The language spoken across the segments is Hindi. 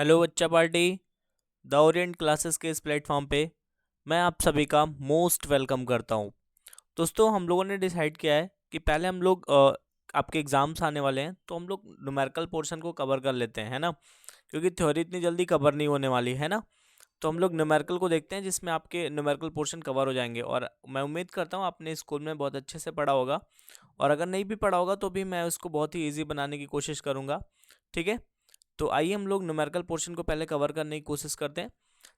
हेलो बच्चा पार्टी। द ओरिएंट क्लासेस के इस प्लेटफॉर्म पे मैं आप सभी का मोस्ट वेलकम करता हूँ। दोस्तों, हम लोगों ने डिसाइड किया है कि पहले हम लोग आपके एग्ज़ाम्स आने वाले हैं तो हम लोग न्यूमेरिकल पोर्शन को कवर कर लेते हैं, है ना। क्योंकि थ्योरी इतनी जल्दी कवर नहीं होने वाली है ना। तो हम लोग न्यूमेरिकल को देखते हैं जिसमें आपके न्यूमेरिकल पोर्शन कवर हो जाएंगे। और मैं उम्मीद करता हूँ आपने स्कूल में बहुत अच्छे से पढ़ा होगा, और अगर नहीं भी पढ़ा होगा तो भी मैं उसको बहुत ही ईजी बनाने की कोशिश करूँगा। ठीक है, तो आइए हम लोग न्यूमेरिकल पोर्शन को पहले कवर करने की कोशिश करते हैं,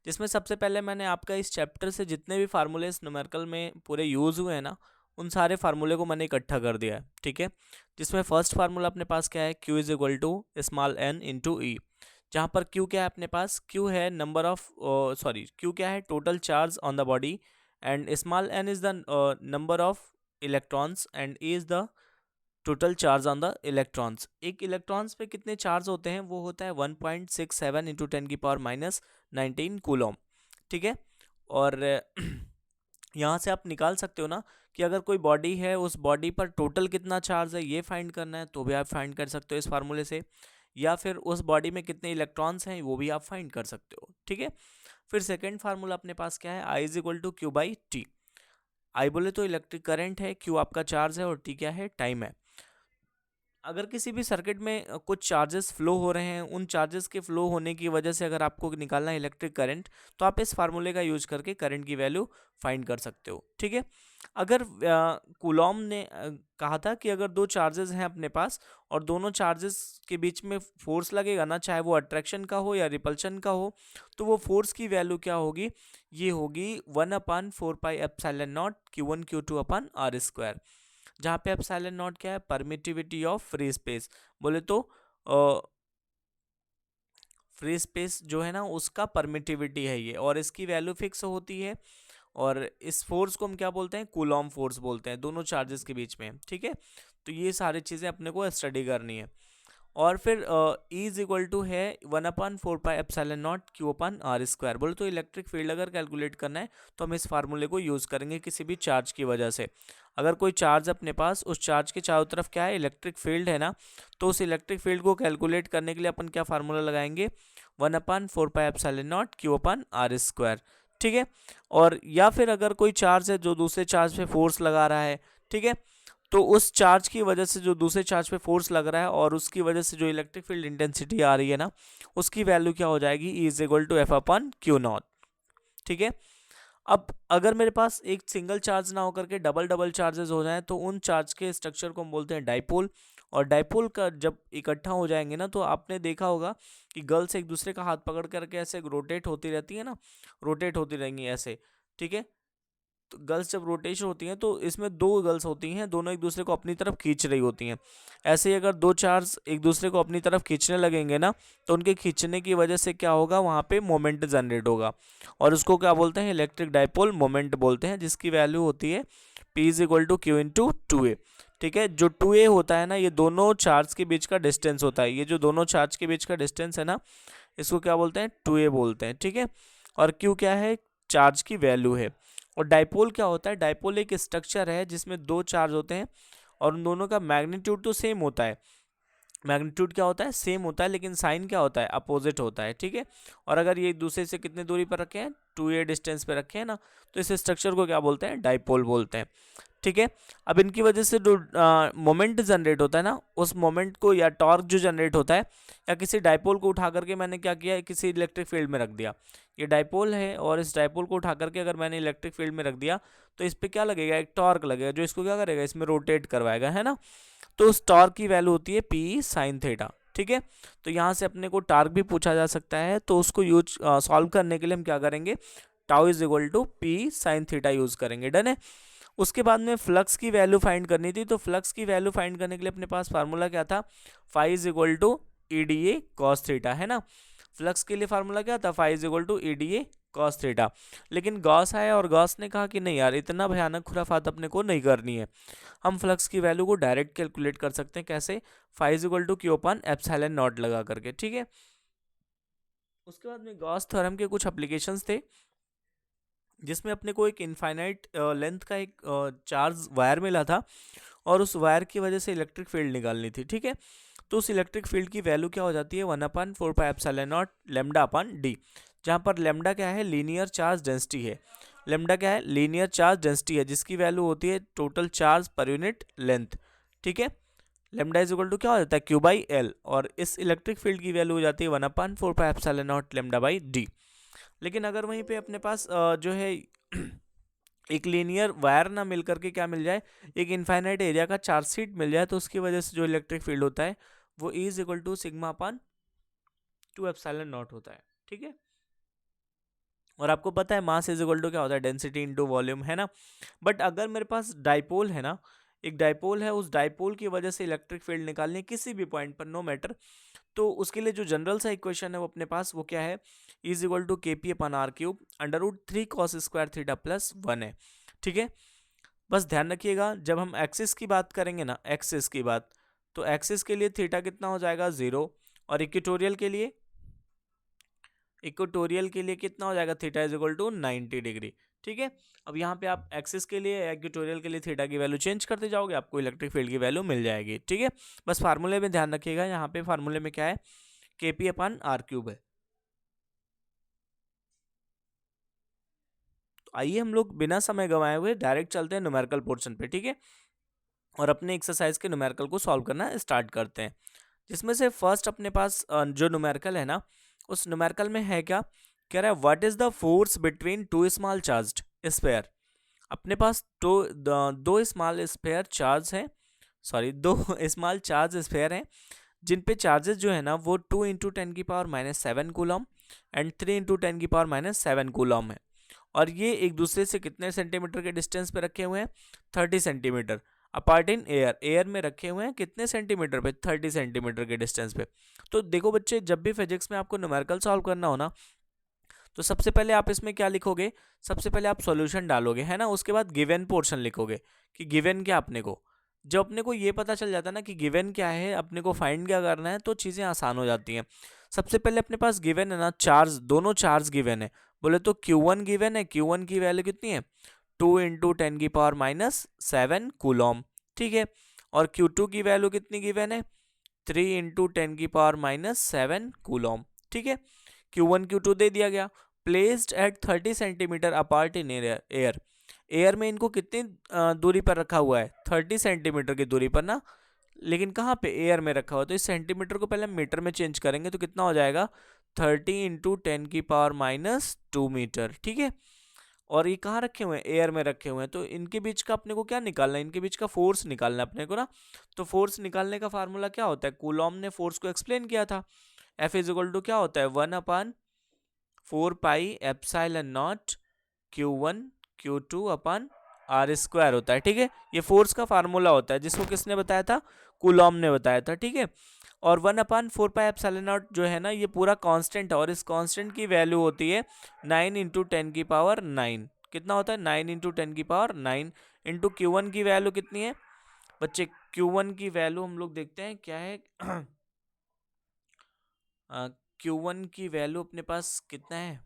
जिसमें सबसे पहले मैंने आपका इस चैप्टर से जितने भी फार्मूले इस न्यूमेरिकल में पूरे यूज़ हुए हैं ना, उन सारे फार्मूले को मैंने इकट्ठा कर दिया है। ठीक है, जिसमें फर्स्ट फार्मूला अपने पास क्या है, Q is equal to small n into e. जहाँ पर Q क्या है अपने पास, Q है नंबर ऑफ Q क्या है, total charge on the body, and small n is the number of electrons, and E is the total charge on the electrons. एक इलेक्ट्रॉन्स पे कितने चार्ज होते हैं, वो होता है 1.67 इंटू 10⁻⁻19 कूलम। ठीक है, और यहाँ से आप निकाल सकते हो ना कि अगर कोई बॉडी है, उस बॉडी पर टोटल कितना चार्ज है ये फाइंड करना है तो भी आप फाइंड कर सकते हो इस फार्मूले से, या फिर उस बॉडी में कितने इलेक्ट्रॉन्स हैं वो भी आप फाइंड कर सकते हो। ठीक है, फिर सेकेंड फार्मूला अपने पास क्या है, I is equal to Q by T. I बोले तो इलेक्ट्रिक करंट है, क्यू आपका चार्ज है, और टी क्या है, टाइम है। अगर किसी भी सर्किट में कुछ चार्जेस फ्लो हो रहे हैं, उन चार्जेस के फ्लो होने की वजह से अगर आपको निकालना है इलेक्ट्रिक करंट, तो आप इस फार्मूले का यूज करके करंट की वैल्यू फाइंड कर सकते हो। ठीक है, अगर कूलॉम ने कहा था कि अगर दो चार्जेस हैं अपने पास और दोनों चार्जेस के बीच में फोर्स लगेगा ना, चाहे वो अट्रैक्शन का हो या रिपल्शन का हो, तो वो फोर्स की वैल्यू क्या होगी, ये होगी 1/4πε0 Q1 Q2/r²। जहाँ पे एप्सिलॉन नॉट क्या है, परमिटिविटी ऑफ फ्री स्पेस। बोले तो फ्री स्पेस जो है ना उसका परमिटिविटी है ये, और इसकी वैल्यू फिक्स होती है। और इस फोर्स को हम क्या बोलते हैं, कूलॉम फोर्स बोलते हैं, दोनों चार्जेस के बीच में। ठीक है, तो ये सारी चीज़ें अपने को स्टडी करनी है। और फिर E इज इक्वल टू है 1/4πε0 Q/r²। बोले तो इलेक्ट्रिक फील्ड अगर कैलकुलेट करना है तो हम इस फार्मूले को यूज़ करेंगे किसी भी चार्ज की वजह से। अगर कोई चार्ज अपने पास, उस चार्ज के चारों तरफ क्या है, इलेक्ट्रिक फील्ड है ना, तो उस इलेक्ट्रिक फील्ड को कैलकुलेट करने के लिए अपन क्या फार्मूला लगाएंगे, 1/4πε0 Q/r²। ठीक है, और या फिर अगर कोई चार्ज है जो दूसरे चार्ज पे फोर्स लगा रहा है, ठीक है, तो उस चार्ज की वजह से जो दूसरे चार्ज पे फोर्स लग रहा है और उसकी वजह से जो इलेक्ट्रिक फील्ड इंटेंसिटी आ रही है ना, उसकी वैल्यू क्या हो जाएगी, E is equal to F/Q0। ठीक है, अब अगर मेरे पास एक सिंगल चार्ज ना होकर के डबल डबल चार्जेस हो जाएं, तो उन चार्ज के स्ट्रक्चर को हम बोलते हैं डाइपोल। और डाइपोल का जब इकट्ठा हो जाएंगे ना, तो आपने देखा होगा कि गर्ल्स एक दूसरे का हाथ पकड़ करके ऐसे रोटेट होती रहती है ना, रोटेट होती रहेंगी ऐसे। ठीक है, तो गर्ल्स जब रोटेशन होती हैं तो इसमें दो गर्ल्स होती हैं, दोनों एक दूसरे को अपनी तरफ खींच रही होती हैं। ऐसे ही अगर दो चार्ज एक दूसरे को अपनी तरफ खींचने लगेंगे ना, तो उनके खींचने की वजह से क्या होगा, वहाँ पे मोमेंट जनरेट होगा, और उसको क्या बोलते हैं, इलेक्ट्रिक डाइपोल मोमेंट बोलते हैं, जिसकी वैल्यू होती है P is equal to Q into 2A। ठीक है, जो 2A होता है ना, ये दोनों चार्ज के बीच का डिस्टेंस होता है। ये जो दोनों चार्ज के बीच का डिस्टेंस है ना, इसको क्या बोलते हैं, 2A बोलते हैं। ठीक है, और Q क्या है, चार्ज की वैल्यू है। और डाइपोल क्या होता है, डाइपोल एक स्ट्रक्चर है जिसमें दो चार्ज होते हैं और उन दोनों का मैग्नीट्यूड तो सेम होता है। मैग्नीट्यूड क्या होता है, सेम होता है, लेकिन साइन क्या होता है, अपोजिट होता है। ठीक है, और अगर ये एक दूसरे से कितने दूरी पर रखे हैं, 2A डिस्टेंस पे रखे हैं ना, तो इस स्ट्रक्चर को क्या बोलते हैं, डाइपोल बोलते हैं। ठीक है, अब इनकी वजह से जो मोमेंट जनरेट होता है ना, उस मोमेंट को या टॉर्क जो जनरेट होता है, या किसी डाइपोल को उठा करके मैंने क्या किया, किसी इलेक्ट्रिक फील्ड में रख दिया। ये डाइपोल है और इस डाइपोल को उठा करके अगर मैंने इलेक्ट्रिक फील्ड में रख दिया, तो इस पर क्या लगेगा, एक टॉर्क लगेगा जो इसको क्या करेगा, इसमें रोटेट करवाएगा, है ना। तो उस टॉर्क की वैल्यू होती है P साइन थीटा। ठीक है, तो यहाँ से अपने को टार्क भी पूछा जा सकता है, तो उसको यूज सॉल्व करने के लिए हम क्या करेंगे, tau is equal to P sine theta use करेंगे। डन है। उसके बाद में फ्लक्स की वैल्यू फाइंड करनी थी, तो फ्लक्स की वैल्यू फाइंड करने के लिए अपने पास फार्मूला क्या था, phi is equal to EDA cos theta, है ना। फ्लक्स के लिए फार्मूला क्या था, phi is equal to EDA cos theta. लेकिन गॉस आया और गॉस ने कहा कि नहीं यार, इतना भयानक खुराफात अपने को नहीं करनी है, हम फ्लक्स की वैल्यू को डायरेक्ट कैलकुलेट कर सकते हैं। कैसे, phi is equal to Q/ε0 लगा करके। ठीक है, उसके बाद में गॉस थ्योरम के कुछ एप्लीकेशंस थे, जिसमें अपने को एक इनफाइनाइट लेंथ का एक चार्ज वायर मिला था, और उस वायर की वजह से इलेक्ट्रिक फील्ड निकालनी थी। ठीक है, तो उस इलेक्ट्रिक फील्ड की वैल्यू क्या हो जाती है 1/4πε0 लैम्डा अपॉन डी, जहाँ पर लैम्डा क्या है लीनियर चार्ज डेंसिटी है, लैम्डा क्या है लीनियर चार्ज डेंसिटी है जिसकी वैल्यू होती है total charge per unit length, ठीक है। लैम्डा इज इक्वल टू क्या हो जाता है क्यू बाई एल, और इस इलेक्ट्रिक फील्ड की वैल्यू हो जाती है 1/4πε0 लैम्डा बाई डी। लेकिन अगर वहीं पे अपने पास जो है एक लीनियर वायर ना मिल करके क्या मिल जाए, एक इनफाइनाइट एरिया का चार्ज शीट मिल जाए, तो उसकी वजह से जो इलेक्ट्रिक फील्ड होता है वो E is equal to sigma upon 2ε0 होता है, ठीक है। और आपको पता है मास इज इक्वल टू क्या होता है डेंसिटी इनटू वॉल्यूम, है ना। बट अगर मेरे पास डाइपोल है ना, एक डाइपोल है, उस डाइपोल की वजह से इलेक्ट्रिक फील्ड निकालनी है किसी भी पॉइंट पर, नो मैटर, तो उसके लिए जो जनरल सा इक्वेशन है वो अपने पास वो क्या है is equal to K P upon R cube under root 3 cos square theta plus 1 है, ठीक है। बस ध्यान रखिएगा जब हम एक्सिस की बात करेंगे ना, एक्सिस की बात, तो एक्सिस के लिए थीटा कितना हो जाएगा 0, और इक्वेटोरियल के लिए कितना हो जाएगा theta is equal to 90 degree, ठीक है। अब यहाँ पे आप एक्सिस के लिए इक्वेटोरियल के लिए थीटा की वैल्यू चेंज करते जाओगे, आपको इलेक्ट्रिक फील्ड की वैल्यू मिल जाएगी, ठीक है। बस फार्मूले में ध्यान रखिएगा, यहाँ पे फार्मूले में क्या है के पी अपन आर क्यूब है। तो आइए हम लोग बिना समय गंवाए हुए डायरेक्ट चलते हैं न्यूमेरिकल पोर्शन पे, ठीक है, और अपने एक्सरसाइज के न्यूमेरिकल को सॉल्व करना स्टार्ट करते हैं। जिसमें से फर्स्ट अपने पास जो न्यूमेरिकल है ना, उस न्यूमेरिकल में है क्या, कह रहा है what is the force between two small charged sphere. अपने पास दो स्मॉल स्फीयर चार्ज है, सॉरी दो स्मॉल चार्ज स्फीयर हैं जिन पे चार्जेस जो है ना वो 2 × 10⁻⁷ कूलम एंड 3 × 10⁻⁷ कूलम है, और ये एक दूसरे से कितने सेंटीमीटर के डिस्टेंस पे रखे हुए हैं 30 centimetre apart in air, air में रखे हुए हैं कितने सेंटीमीटर पे 30 सेंटीमीटर के डिस्टेंस पे। तो देखो बच्चे जब भी फिजिक्स में आपको न्यूमेरिकल सॉल्व करना हो ना, तो सबसे पहले आप इसमें क्या लिखोगे, सबसे पहले आप सॉल्यूशन डालोगे, है ना, उसके बाद गिवन पोर्शन लिखोगे कि गिवन क्या अपने को, जब अपने को ये पता चल जाता है ना कि गिवन क्या है, अपने को फाइंड क्या करना है, तो चीज़ें आसान हो जाती हैं। सबसे पहले अपने पास गिवन है ना चार्ज, दोनों चार्ज गिवन है, बोले तो Q1 गिवन है, Q1 की वैल्यू कितनी है 2 × 10⁻⁷ कूलम, ठीक है, और Q2 की वैल्यू कितनी गिवन है 3 × 10⁻⁷ कूलम, ठीक है। Q1 Q2 दे दिया गया, placed at 30 centimetre apart in air, air में इनको कितनी दूरी पर रखा हुआ है 30 सेंटीमीटर की दूरी पर ना, लेकिन कहाँ पे एयर में रखा हुआ, तो इस सेंटीमीटर को पहले मीटर में चेंज करेंगे तो कितना हो जाएगा 30 × 10⁻⁻2 मीटर, ठीक है। और ये कहाँ रखे हुए हैं एयर में रखे हुए हैं, तो इनके बीच का अपने को क्या निकालना है, इनके बीच का फोर्स निकालना है अपने को ना। तो फोर्स निकालने का फार्मूला क्या होता है, कूलॉम ने फोर्स को एक्सप्लेन किया था, F इज इक्वल टू क्या होता है 1/4πε0 Q1 Q2 upon are square होता है, ठीक है। ये फोर्स का फार्मूला होता है जिसको किसने बताया था, कूलॉम ने बताया था, ठीक है। और 1/4πε0 जो है ना ये पूरा कांस्टेंट है, और इस कांस्टेंट की वैल्यू होती है 9 × 10⁹ कितना होता है 9 × 10⁹ इंटू Q1 की वैल्यू कितनी है बच्चे, Q1 की वैल्यू हम लोग देखते हैं क्या है Q1 की वैल्यू अपने पास कितना है,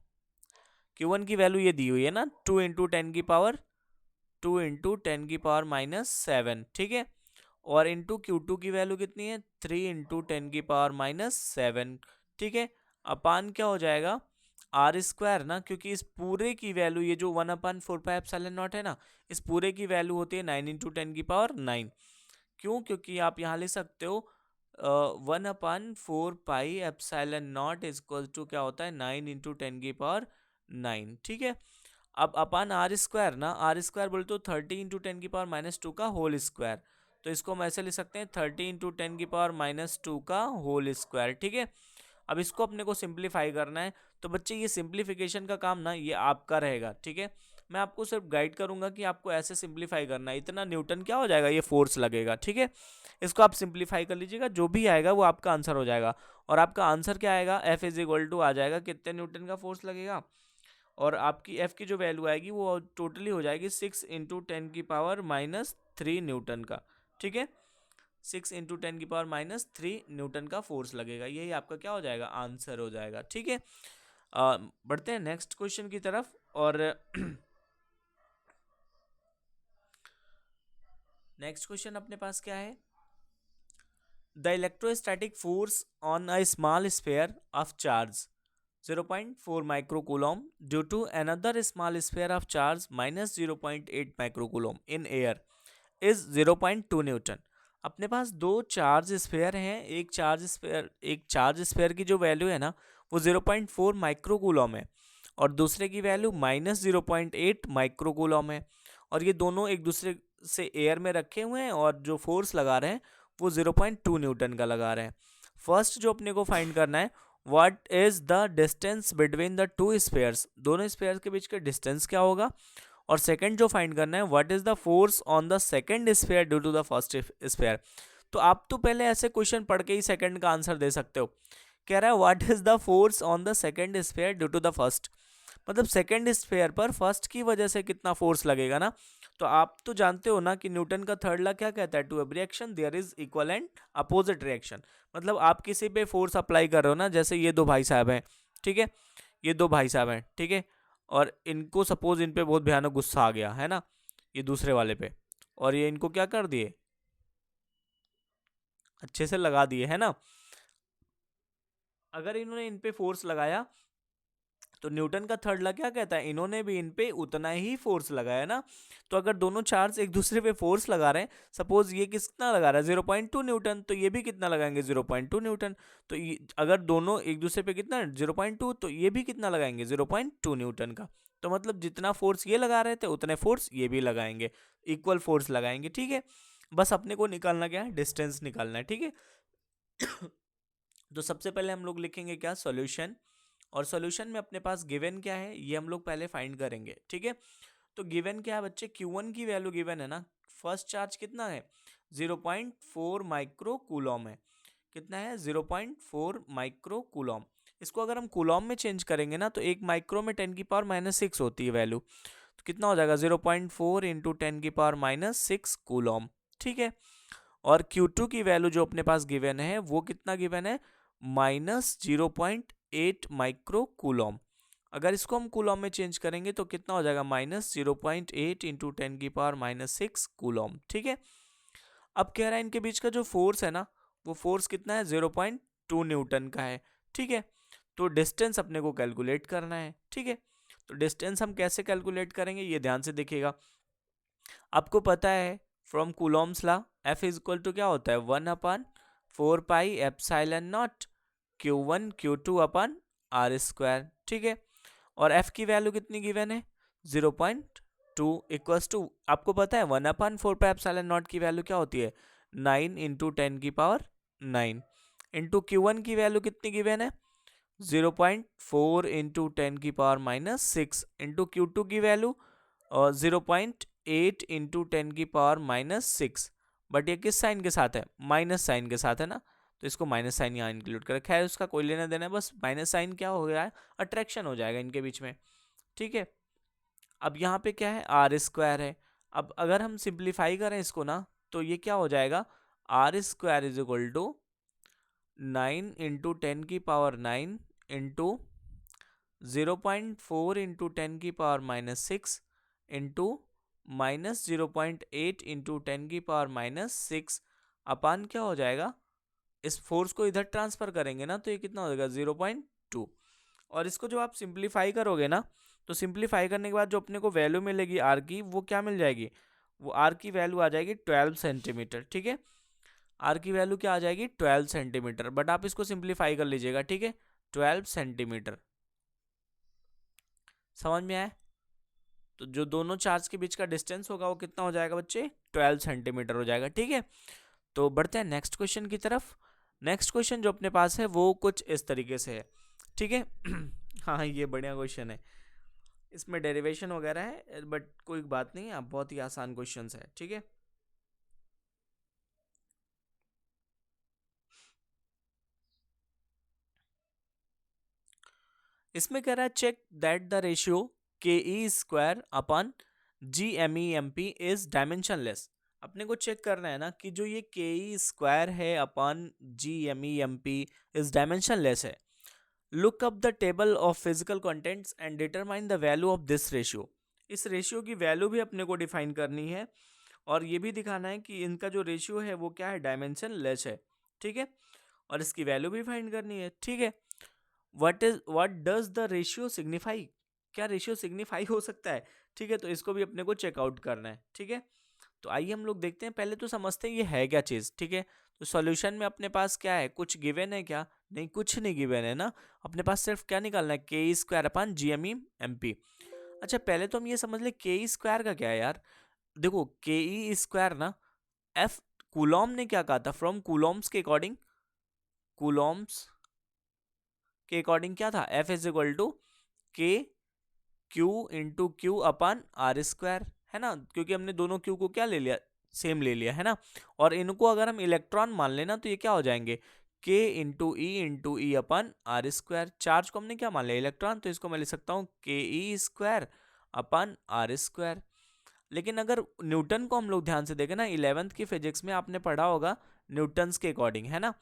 Q1 की वैल्यू ये दी हुई है ना 2 × 10⁻⁷, ठीक है, और इंटू Q2 की वैल्यू कितनी है 3 × 10⁻⁷, ठीक है, अपान क्या हो जाएगा आर स्क्वायर ना, क्योंकि इस पूरे की वैल्यू ये जो 1/4πε0 है ना, इस पूरे की वैल्यू होती है 9 × 10⁹, क्यों, क्योंकि आप यहाँ लिख सकते हो 1/4πε0 इक्वल टू क्या होता है 9 × 10⁹, ठीक है। अब अपन आर स्क्वायर ना, आर स्क्वायर बोलते हो 30 × 10⁻⁻2 का होल स्क्वायर, तो इसको हम ऐसे लिख सकते हैं 30 × 10⁻⁻2 का होल स्क्वायर, ठीक है। अब इसको अपने को सिंप्लीफाई करना है, तो बच्चे ये सिंप्लीफिकेशन का काम ना ये आपका रहेगा, ठीक है। मैं आपको सिर्फ गाइड करूंगा कि आपको ऐसे सिंप्लीफाई करना है, इतना न्यूटन क्या हो जाएगा ये फोर्स लगेगा, ठीक है। इसको आप सिंप्लीफाई कर लीजिएगा, जो भी आएगा वो आपका आंसर हो जाएगा, और आपका आंसर क्या आएगा F इज इक्वल टू आ जाएगा कितने न्यूटन का फोर्स लगेगा, और आपकी F की जो वैल्यू आएगी वो टोटली हो जाएगी 6 × 10⁻³ न्यूटन का, ठीक है। 6 × 10⁻³ न्यूटन का फोर्स लगेगा, यही आपका क्या हो जाएगा आंसर हो जाएगा, ठीक है। बढ़ते हैं नेक्स्ट क्वेश्चन की तरफ, और नेक्स्ट क्वेश्चन अपने पास क्या है, the electrostatic force on a small sphere of charge 0.4 microcoulomb due to another small sphere of charge minus 0.8 microcoulomb in air is 0.2 Newton. अपने पास दो चार्ज स्फेयर हैं, एक चार्ज स्फेयर की जो वैल्यू है ना वो 0.4 माइक्रोकूलम है और दूसरे की वैल्यू माइनस 0.8 माइक्रोकूलम है, और ये दोनों एक दूसरे से एयर में रखे हुए हैं और जो फोर्स लगा रहे हैं वो 0.2 न्यूटन का लगा रहे हैं। फर्स्ट जो अपने को फाइंड करना है, what is the distance between the two spheres, दोनों स्फेयर्स के बीच का डिस्टेंस क्या होगा। और सेकंड जो फाइंड करना है, what is the force on the second sphere due to the first sphere. तो आप तो पहले ऐसे क्वेश्चन पढ़ के ही सेकंड का आंसर दे सकते हो। कह रहा है what is the force on the second sphere due to the first, मतलब सेकंड स्फेयर पर फर्स्ट की वजह से कितना फोर्स लगेगा ना। तो आप तो जानते हो ना कि न्यूटन का थर्ड लॉ क्या कहता है, to every action there is equal and opposite reaction. मतलब आप किसी पे फोर्स अप्लाई कर रहे हो ना, जैसे ये दो भाई साहब हैं, ठीक है, ये दो भाई साहब हैं, ठीक है, और इनको सपोज इन पे बहुत भयानक गुस्सा आ गया है ना, ये दूसरे वाले पे, और ये इनको क्या कर दिए, अच्छे से लगा दिए है ना। अगर इन्होंने इन पे फोर्स लगाया तो न्यूटन का थर्ड लॉ क्या कहता है, इन्होंने भी इन पे उतना ही फोर्स लगाया ना। तो अगर दोनों चार्ज एक दूसरे पे फोर्स लगा रहे हैं, सपोज ये कितना लगा रहा है 0.2 न्यूटन, तो ये भी कितना लगाएंगे 0.2 न्यूटन। तो अगर दोनों एक दूसरे पे कितना 0.2, तो ये भी कितना लगाएंगे 0.2 न्यूटन का। तो मतलब जितना फोर्स ये लगा रहे थे उतने फोर्स ये भी लगाएंगे, इक्वल फोर्स लगाएंगे, ठीक है। बस अपने को निकालना क्या है, डिस्टेंस निकालना है, ठीक है। तो सबसे पहले हम लोग लिखेंगे क्या, सॉल्यूशन, और सॉल्यूशन में अपने पास गिवन क्या है ये हम लोग पहले फाइंड करेंगे, ठीक है। तो गिवन क्या है बच्चे, Q1 की वैल्यू गिवन है ना, फर्स्ट चार्ज कितना है 0.4 माइक्रो कूलॉम है, कितना है 0.4 माइक्रो कूलॉम। इसको अगर हम कूलॉम में चेंज करेंगे ना तो एक माइक्रो में 10⁻⁻6 होती है वैल्यू, तो कितना हो जाएगा 0.4 इंटू 10⁻⁻6 कूलॉम, ठीक है। और Q2 की वैल्यू जो अपने पास गिवन है वो कितना गिवन है, -0.8 माइक्रो कूलॉम। अगर इसको हम कूलॉम में चेंज करेंगे तो कितना हो जाएगा -0.8 इंटू 10⁻⁻6 कूलॉम, ठीक है। अब कह रहा है इनके बीच का जो फोर्स है ना वो फोर्स कितना है 0.2 न्यूटन का है, ठीक है। तो डिस्टेंस अपने को कैलकुलेट करना है, ठीक है। तो डिस्टेंस हम कैसे कैलकुलेट करेंगे ये ध्यान से देखिएगा। आपको पता है from Coulomb's law F is equal to क्या होता है 1/4πε0 Q1 Q2 अपन R², ठीक है। और F की वैल्यू कितनी गिवन है 0.2 इक्वल्स टू, आपको पता है 1/4πε0 की वैल्यू क्या होती है 9 इंटू 10⁻9 इंटू Q1 की वैल्यू कितनी गिवन है 0.4 इंटू 10⁻6 इंटू Q2 की वैल्यू 0.8 इंटू 10⁻6, बट ये किस साइन के साथ है, माइनस साइन के साथ है ना, तो इसको माइनस साइन यहाँ इंक्लूड करें। खैर उसका कोई लेना देना है, बस माइनस साइन क्या हो गया है, अट्रैक्शन हो जाएगा इनके बीच में, ठीक है। अब यहाँ पे क्या है R² है। अब अगर हम सिंप्लीफाई करें इसको ना तो ये क्या हो जाएगा R² is equal to 9 into 10⁻9 into 0.4 into 10⁻6 into -0.8 into 10⁻6 upon क्या हो जाएगा, इस फोर्स को इधर ट्रांसफर करेंगे ना तो ये कितना हो जाएगा 0.2। और इसको जो आप सिंप्लीफाई करोगे ना तो सिंप्लीफाई करने के बाद जो अपने को वैल्यू मिलेगी आर की वो क्या मिल जाएगी, वो आर की वैल्यू आ जाएगी 12 सेंटीमीटर, ठीक है। आर की वैल्यू क्या आ जाएगी 12 सेंटीमीटर, बट आप इसको सिंप्लीफाई कर लीजिएगा, ठीक है, 12 सेंटीमीटर। समझ में आया। तो जो दोनों चार्ज के बीच का डिस्टेंस होगा वो कितना हो जाएगा बच्चे 12 सेंटीमीटर हो जाएगा, ठीक है। तो बढ़ते हैं नेक्स्ट क्वेश्चन की तरफ। नेक्स्ट क्वेश्चन जो अपने पास है वो कुछ इस तरीके से है, ठीक है। हाँ ये बढ़िया क्वेश्चन है, इसमें डेरिवेशन वगैरह है बट कोई बात नहीं, आप बहुत ही आसान क्वेश्चन है, ठीक है। इसमें कह रहा है check that the ratio ke² upon GMEMP is dimensionless. अपने को चेक करना है ना कि जो ये ke² है अपन GMEMP इज डायमेंशनलेस है। Look up the table of physical contents and determine the value of this ratio. इस रेशियो की वैल्यू भी अपने को डिफाइन करनी है और ये भी दिखाना है कि इनका जो रेशियो है वो क्या है डायमेंशनलेस है, ठीक है, और इसकी वैल्यू भी फाइंड करनी है, ठीक है। What does the ratio signify, क्या रेशियो सिग्निफाई हो सकता है, ठीक है, तो इसको भी अपने को चेकआउट करना है, ठीक है। तो आइए हम लोग देखते हैं, पहले तो समझते हैं ये है क्या चीज, ठीक है। तो सॉल्यूशन में अपने पास क्या है, कुछ गिवन है क्या, नहीं कुछ नहीं गिवन है ना, अपने पास सिर्फ क्या निकालना है, K square upon G M E M P. अच्छा पहले तो हम ये समझ ले के स्क्वायर का क्या है यार, देखो के स्क्वायर ना, एफ कूलॉम ने क्या कहा था, फ्रॉम कूलॉम्स के अकॉर्डिंग, कूलॉम्स के अकॉर्डिंग क्या था, F is equal to K Q into Q upon are square, है ना, क्योंकि हमने दोनों क्यू को क्या ले लिया, सेम ले लिया, है ना। और इनको अगर हम इलेक्ट्रॉन मान लेना तो ये क्या हो जाएंगे, k into e upon are square, charge को हमने क्या मान लिया, इलेक्ट्रॉन, तो इसको मैं लिख सकता हूँ के e square upon are square. लेकिन अगर न्यूटन को हम लोग ध्यान से देखें ना, 11th की फिजिक्स में आपने पढ़ा होगा न्यूटन्स के अकॉर्डिंग, है ना।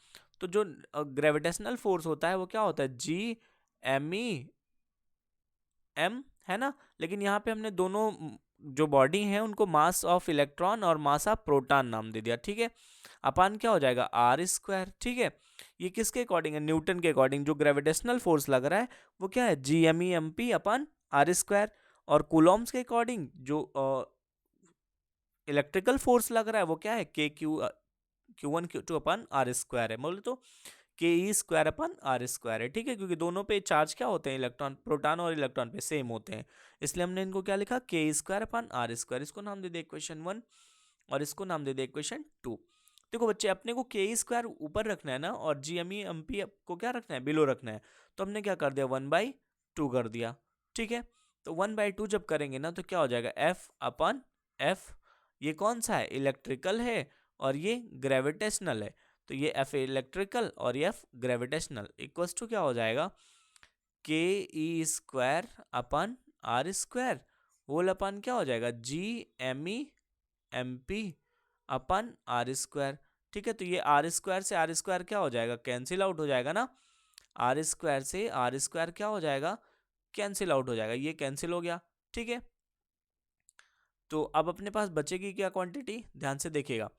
तो जो ग्रेविटेशनल फोर्स होता है वो क्या होता है, जी एम ई एम, है ना। लेकिन यहाँ पे हमने दोनों जो बॉडी हैं उनको मास ऑफ इलेक्ट्रॉन और मास ऑफ प्रोटॉन नाम दे दिया, ठीक है। अपान क्या हो जाएगा आर स्क्वायर, ठीक है। ये किसके अकॉर्डिंग है, न्यूटन के अकॉर्डिंग, जो ग्रेविटेशनल फोर्स लग रहा है वो क्या है, G M E M p upon are square. और कूलॉम्स के अकॉर्डिंग जो इलेक्ट्रिकल फोर्स लग रहा है वो क्या है, k q one q two upon are square है, बोले तो k e square upon are square है, ठीक है। क्योंकि दोनों पे चार्ज क्या होते हैं, इलेक्ट्रॉन, प्रोटॉन और इलेक्ट्रॉन पे सेम होते हैं, इसलिए हमने इनको क्या लिखा, के e square upon are square. इसको नाम दे दे इक्वेशन 1 और इसको नाम दे दे इक्वेशन 2। देखो बच्चे अपने को के ई स्क्वायर ऊपर रखना है ना, और G M E M p को क्या रखना है, बिलो रखना है, तो हमने क्या कर दिया, 1/2 कर दिया, ठीक है। तो 1/2 जब करेंगे ना तो क्या हो जाएगा, एफ अपन एफ, ये कौन सा है, इलेक्ट्रिकल है और ये ग्रेविटेशनल है, तो ये एफ इलेक्ट्रिकल और ये एफ ग्रेविटेशनल इक्वल्स टू क्या हो जाएगा, k e square upon are square whole upon क्या हो जाएगा, G M E M p upon are square, ठीक है। तो ये आर स्क्वायर से आर स्क्वायर क्या हो जाएगा, कैंसिल आउट हो जाएगा ना, आर स्क्वायर से आर स्क्वायर क्या हो जाएगा, कैंसिल आउट हो जाएगा, ये कैंसिल हो गया, ठीक है। तो अब अपने पास बचेगी क्या क्वांटिटी, ध्यान से देखिएगा,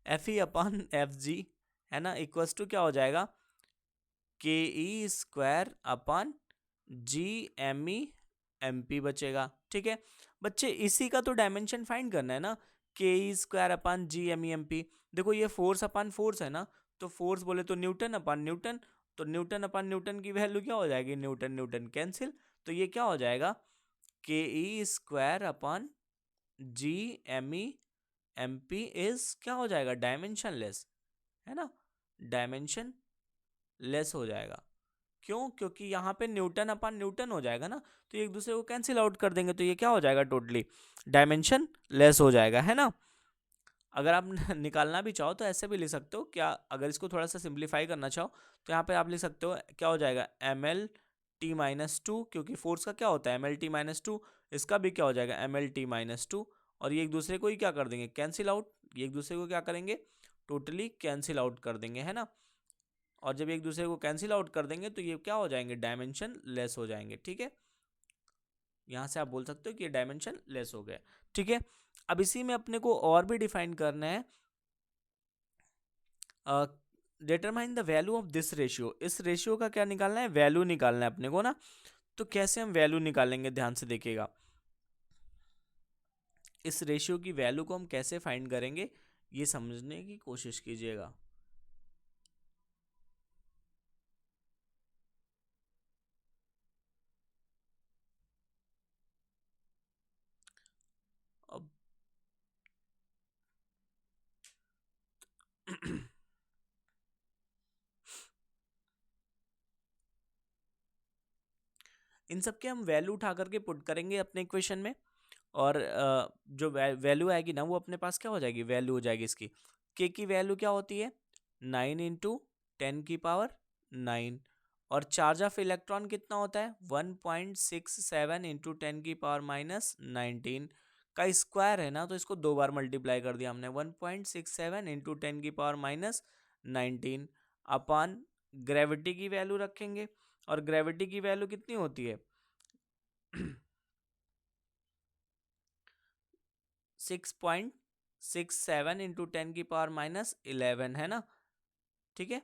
एफ ई अपन एफ जी, है ना, इक्वल्स टू क्या हो जाएगा, k e square upon G M E M p बचेगा, ठीक है। बच्चे इसी का तो डायमेंशन फाइंड करना है ना, k e square upon G M E M p. देखो ये फोर्स अपन फोर्स है ना, तो फोर्स बोले तो न्यूटन अपन न्यूटन, तो न्यूटन अपन न्यूटन की वैल्यू क्या हो जाएगी, न्यूटन न्यूटन कैंसिल, तो ये क्या हो जाएगा, k e square upon G M E M p is क्या हो जाएगा, डायमेंशन लेस, है ना, डायमेंशन लेस हो जाएगा। क्यों, क्योंकि यहाँ पे न्यूटन अपन न्यूटन हो जाएगा ना, तो एक दूसरे को कैंसिल आउट कर देंगे, तो ये क्या हो जाएगा, टोटली डायमेंशन लेस हो जाएगा, है ना। अगर आप निकालना भी चाहो तो ऐसे भी लिख सकते हो, क्या अगर इसको थोड़ा सा सिंप्लीफाई करना चाहो तो यहाँ पे आप लिख सकते हो, क्या हो जाएगा, M L T minus two, क्योंकि फोर्स का क्या होता है, M L T minus two, इसका भी क्या हो जाएगा, M L T minus two, और ये एक दूसरे को ही क्या कर देंगे, कैंसिल आउट, ये एक दूसरे को क्या करेंगे, टोटली कैंसिल आउट कर देंगे, है ना। और जब एक दूसरे को कैंसिल आउट कर देंगे तो ये क्या हो जाएंगे, डायमेंशन लेस हो जाएंगे, ठीक है। यहाँ से आप बोल सकते हो कि ये डायमेंशन लेस हो गया, ठीक है। अब इसी में अपने को और भी डिफाइन करना है, determine the value of this ratio, इस रेशियो का क्या निकालना है, वैल्यू निकालना है अपने को ना। तो कैसे हम वैल्यू निकालेंगे, ध्यान से देखिएगा, इस रेशियो की वैल्यू को हम कैसे फाइंड करेंगे ये समझने की कोशिश कीजिएगा। अब इन सब के हम वैल्यू उठा करके पुट करेंगे अपने इक्वेशन में, और जो वैल्यू आएगी ना वो अपने पास क्या हो जाएगी, वैल्यू हो जाएगी इसकी, के की वैल्यू क्या होती है, 9 × 10⁹ और चार्ज ऑफ इलेक्ट्रॉन कितना होता है, 1.67 × 10⁻⁹ का स्क्वायर है ना, तो इसको 2 बार मल्टीप्लाई कर दिया हमने, 1.67 × 10⁻⁹ अपॉन ग्रेविटी की वैल्यू रखेंगे, और ग्रेविटी की वैल्यू कितनी होती है 6.7 6 7 इंटू 10⁻11 है ना, ठीक है।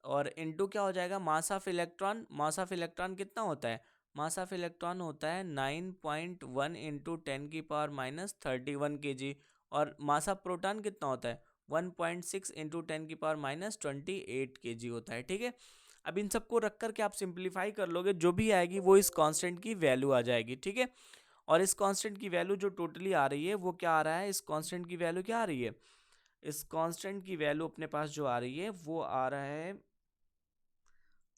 और इंटू क्या हो जाएगा, mass of electron, mass of electron कितना होता है, मास ऑफ इलेक्ट्रॉन होता है 9.1 इंटू 10⁻31 kg। और मास ऑफ प्रोटॉन कितना होता है 1.6 इंटू 10⁻28 kg होता है, ठीक है। अब इन सबको रख करके आप सिंप्लीफाई कर लोगे, जो भी आएगी वो इस कांस्टेंट की वैल्यू आ जाएगी, ठीक है। और इस कांस्टेंट की वैल्यू जो टोटली आ रही है वो क्या आ रहा है, इस कांस्टेंट की वैल्यू क्या आ रही है, इस कांस्टेंट की वैल्यू अपने पास जो आ रही है वो आ रहा है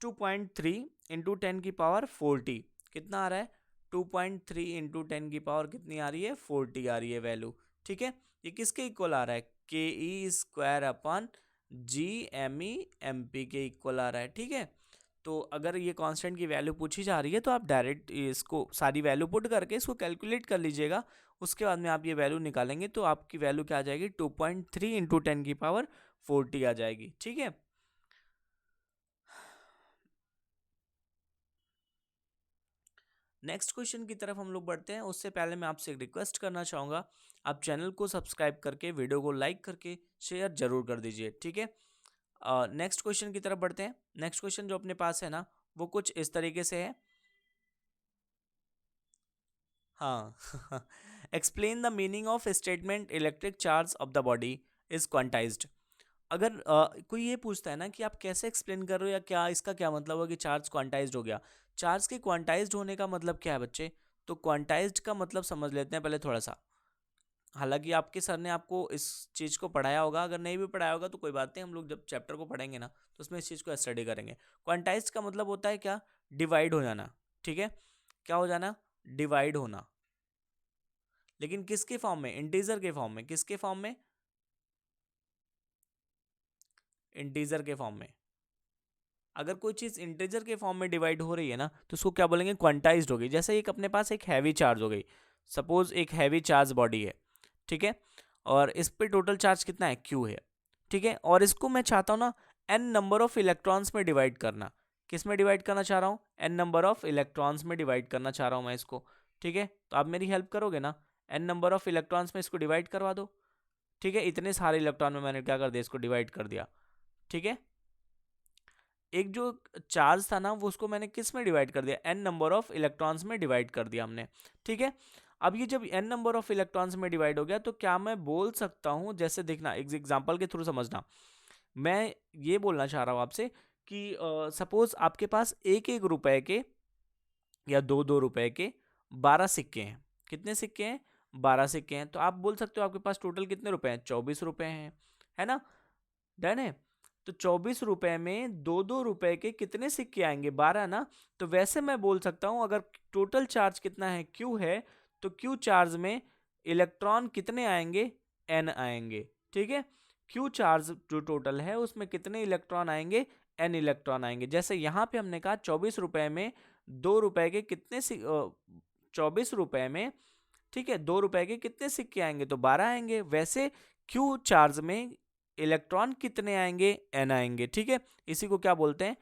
2.3 इंटू 10⁻40। कितना आ रहा है 2.3 इंटू 10⁻, कितनी आ रही है 40 आ रही है वैल्यू, ठीक है। ये किसके इक्वल आ रहा है, k e square upon G M E M p के इक्वल आ रहा है, ठीक है। तो अगर ये कांस्टेंट की वैल्यू पूछी जा रही है तो आप डायरेक्ट इसको सारी वैल्यू पुट करके इसको कैलकुलेट कर लीजिएगा, उसके बाद में आप ये वैल्यू निकालेंगे तो आपकी वैल्यू क्या आ जाएगी 2.3 इंटू 10⁻40 आ जाएगी, ठीक है। नेक्स्ट क्वेश्चन की तरफ हम लोग बढ़ते हैं, उससे पहले मैं आपसे एक रिक्वेस्ट करना चाहूँगा, आप चैनल को सब्सक्राइब करके वीडियो को लाइक करके शेयर जरूर कर दीजिए, ठीक है। नेक्स्ट क्वेश्चन की तरफ बढ़ते हैं। नेक्स्ट क्वेश्चन जो अपने पास है ना वो कुछ इस तरीके से है, हाँ explain the meaning of statement electric charge of the body is quantized. अगर कोई ये पूछता है ना कि आप कैसे एक्सप्लेन कर रहे हो या क्या इसका क्या मतलब है कि चार्ज क्वांटाइज्ड हो गया, चार्ज के क्वांटाइज्ड होने का मतलब क्या है बच्चे, तो क्वांटाइज्ड का मतलब समझ लेते हैं पहले थोड़ा सा। हालांकि आपके सर ने आपको इस चीज़ को पढ़ाया होगा, अगर नहीं भी पढ़ाया होगा तो कोई बात नहीं, हम लोग जब चैप्टर को पढ़ेंगे ना तो उसमें इस चीज़ को स्टडी करेंगे। क्वांटाइज्ड का मतलब होता है क्या, डिवाइड हो जाना, ठीक है। क्या हो जाना, डिवाइड होना, लेकिन किसके फॉर्म में, इंटीजर के फॉर्म में, किसके फॉर्म में, इंटीजर के फॉर्म में। अगर कोई चीज़ इंटीजर के फॉर्म में डिवाइड हो रही है ना तो उसको क्या बोलेंगे, क्वांटाइज्ड हो गई। जैसे एक अपने पास एक हैवी चार्ज हो गई, सपोज एक हैवी चार्ज बॉडी है, ठीक है, और इस पे टोटल चार्ज कितना है, क्यू है, ठीक है। और इसको मैं चाहता हूँ ना एन नंबर ऑफ इलेक्ट्रॉन्स में डिवाइड करना, किस में डिवाइड करना चाह रहा हूँ, एन नंबर ऑफ इलेक्ट्रॉन्स में डिवाइड करना चाह रहा हूँ मैं इसको, ठीक है। तो आप मेरी हेल्प करोगे ना, एन नंबर ऑफ इलेक्ट्रॉन्स में इसको डिवाइड करवा दो, ठीक है। इतने सारे इलेक्ट्रॉन में मैंने क्या कर दिया, इसको डिवाइड कर दिया, ठीक है। एक जो चार्ज था ना वो उसको मैंने किस में डिवाइड कर दिया, एन नंबर ऑफ इलेक्ट्रॉन्स में डिवाइड कर दिया हमने, ठीक है। अब ये जब एन नंबर ऑफ इलेक्ट्रॉन्स में डिवाइड हो गया तो क्या मैं बोल सकता हूँ, जैसे देखना एक एग्जांपल के थ्रू समझना, मैं ये बोलना चाह रहा हूँ आपसे कि सपोज आपके पास एक एक रुपए के या दो दो रुपए के 12 सिक्के हैं, कितने सिक्के हैं, 12 सिक्के हैं। तो आप बोल सकते हो आपके पास टोटल कितने रुपए हैं, 24 रुपए हैं, है ना, डन है। तो 24 रुपए में दो दो रुपए के कितने सिक्के आएंगे, 12 ना। तो वैसे मैं बोल सकता हूं अगर टोटल चार्ज कितना है, क्यू है, तो क्यू चार्ज में इलेक्ट्रॉन कितने आएंगे, एन आएंगे, ठीक है। क्यू चार्ज जो टोटल है उसमें कितने इलेक्ट्रॉन आएंगे, एन इलेक्ट्रॉन आएंगे। जैसे यहाँ पे हमने कहा 24 रुपए में 2 रुपए के कितने 24 रुपए में, ठीक है, 2 रुपए के कितने सिक्के आएंगे, तो 12 आएंगे। वैसे क्यू चार्ज में इलेक्ट्रॉन कितने आएंगे, एन आएंगे, ठीक है। इसी को क्या बोलते हैं,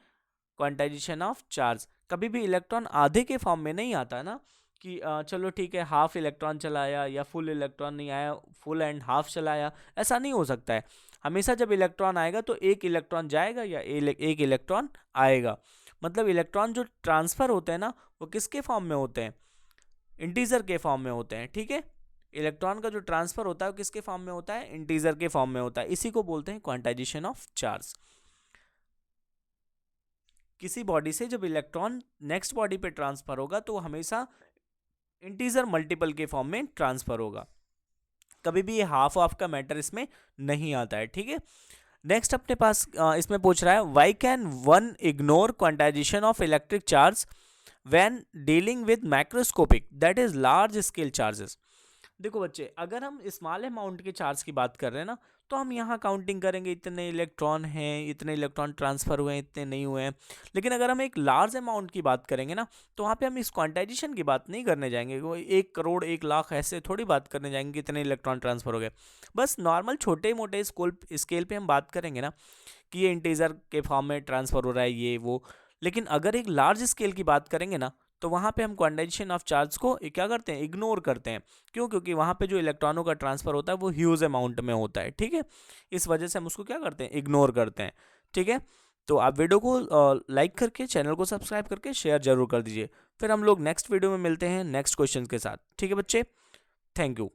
क्वांटाइजेशन ऑफ चार्ज। कभी भी इलेक्ट्रॉन आधे के फॉर्म में नहीं आता ना कि चलो ठीक है हाफ इलेक्ट्रॉन चलाया या फुल इलेक्ट्रॉन नहीं आया, फुल एंड हाफ चलाया, ऐसा नहीं हो सकता है। हमेशा जब इलेक्ट्रॉन आएगा तो एक इलेक्ट्रॉन जाएगा या एक इलेक्ट्रॉन आएगा। मतलब इलेक्ट्रॉन जो ट्रांसफर होते हैं ना वो किसके फॉर्म में होते हैं, इंटीजर के फॉर्म में होते हैं, ठीक है। इलेक्ट्रॉन का जो ट्रांसफर होता है वो किसके फॉर्म में होता है, इंटीजर के फॉर्म में होता है। इसी को बोलते हैं क्वांटाइजेशन ऑफ चार्ज। किसी बॉडी से जब इलेक्ट्रॉन नेक्स्ट बॉडी पे ट्रांसफर होगा तो हमेशा इंटीजर मल्टीपल के फॉर्म में ट्रांसफर होगा, कभी भी ये हाफ ऑफ का मैटर इसमें नहीं आता है, ठीक है। नेक्स्ट अपने पास इसमें पूछ रहा है why can one ignore quantization of electric charge when dealing with macroscopic that is large scale charges. देखो बच्चे, अगर हम स्मॉल अमाउंट के चार्ज की बात कर रहे हैं ना तो हम यहाँ काउंटिंग करेंगे, इतने इलेक्ट्रॉन हैं, इतने इलेक्ट्रॉन ट्रांसफर हुए हैं, इतने नहीं हुए हैं। लेकिन अगर हम एक लार्ज अमाउंट की बात करेंगे ना तो वहाँ पे हम इस क्वांटाइजेशन की बात नहीं करने जाएंगे, वो 1 करोड़ 1 लाख ऐसे थोड़ी बात करने जाएंगे कितने इलेक्ट्रॉन ट्रांसफर हो गए। बस नॉर्मल छोटे मोटे स्केल पे हम बात करेंगे ना कि ये इंटीजर के फॉर्म में ट्रांसफर हो रहा है ये वो। लेकिन अगर एक लार्ज स्केल की बात करेंगे ना तो वहाँ पे हम क्वांटाइजेशन ऑफ चार्ज को क्या करते हैं, इग्नोर करते हैं। क्यों? क्योंकि वहाँ पे जो इलेक्ट्रॉनों का ट्रांसफर होता है वो ह्यूज अमाउंट में होता है, ठीक है। इस वजह से हम उसको क्या करते हैं, इग्नोर करते हैं, ठीक है। तो आप वीडियो को लाइक करके, चैनल को सब्सक्राइब करके शेयर जरूर कर दीजिए। फिर हम लोग नेक्स्ट वीडियो में मिलते हैं नेक्स्ट क्वेश्चन के साथ, ठीक है बच्चे। Thank you.